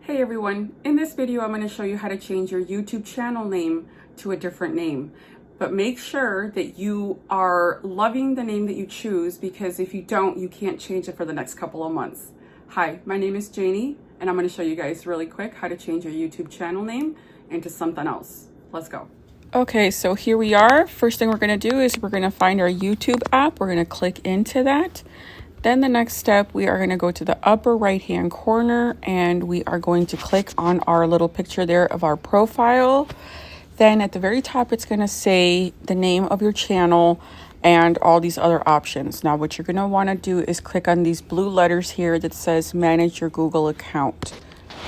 Hey everyone, in this video I'm going to show you how to change your YouTube channel name to a different name. But make sure that you are loving the name that you choose, because if you don't, you can't change it for the next couple of months. Hi, my name is Janie and I'm going to show you guys really quick how to change your YouTube channel name into something else. Let's go. Okay, so here we are. First thing we're going to do is we're going to find our YouTube app. We're going to click into that. Then the next step, we are going to go to the upper right hand corner and we are going to click on our little picture there of our profile. Then at the very top, it's going to say the name of your channel and all these other options. Now what you're going to want to do is click on these blue letters here that says manage your Google account.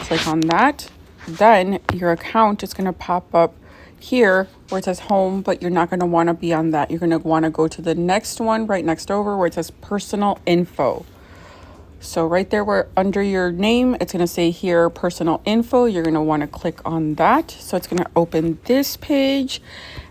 Click on that. Then your account is going to pop up here where it says home, but you're not going to want to be on that. You're going to want to go to the next one right next over where it says personal info. So right there where under your name, it's going to say here personal info. You're going to want to click on that. So it's going to open this page,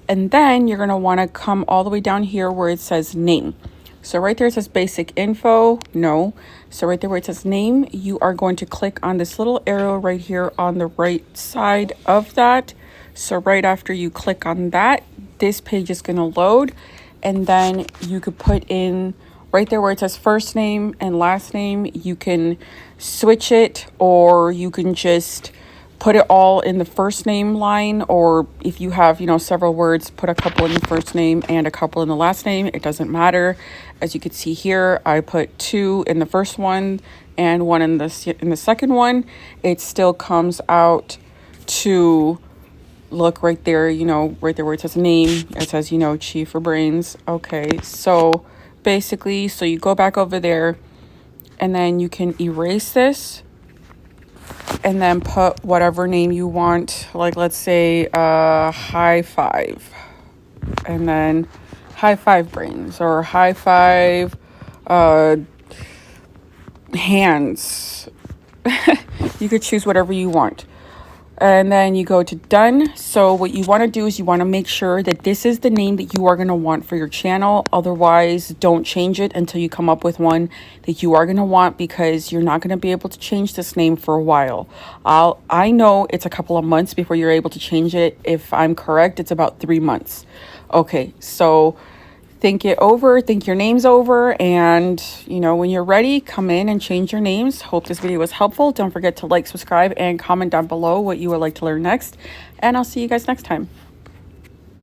and then you're going to want to come all the way down here where it says name. So right there it says basic info. No. So right there where it says name, you are going to click on this little arrow right here on the right side of that. So right after you click on that, this page is going to load, and then you could put in right there where it says first name and last name. You can switch it, or you can just put it all in the first name line, or if you have, several words, put a couple in the first name and a couple in the last name. It doesn't matter. As you can see here, I put 2 in the first one and 1 in the second one. It still comes out to look right there, right there where it says name, it says, Chief for brains. Okay, so basically, so you go back over there and then you can erase this and then put whatever name you want. Like, let's say high five, and then high five brains, or high five hands. You could choose whatever you want. And then you go to done. So what you want to do is you want to make sure that this is the name that you are going to want for your channel. Otherwise, don't change it until you come up with one that you are going to want, because you're not going to be able to change this name for a while. I know it's a couple of months before you're able to change it. If I'm correct, it's about 3 months. Okay, so think it over, think your names over, and when you're ready, come in and change your names. Hope this video was helpful. Don't forget to like, subscribe, and comment down below what you would like to learn next, and I'll see you guys next time.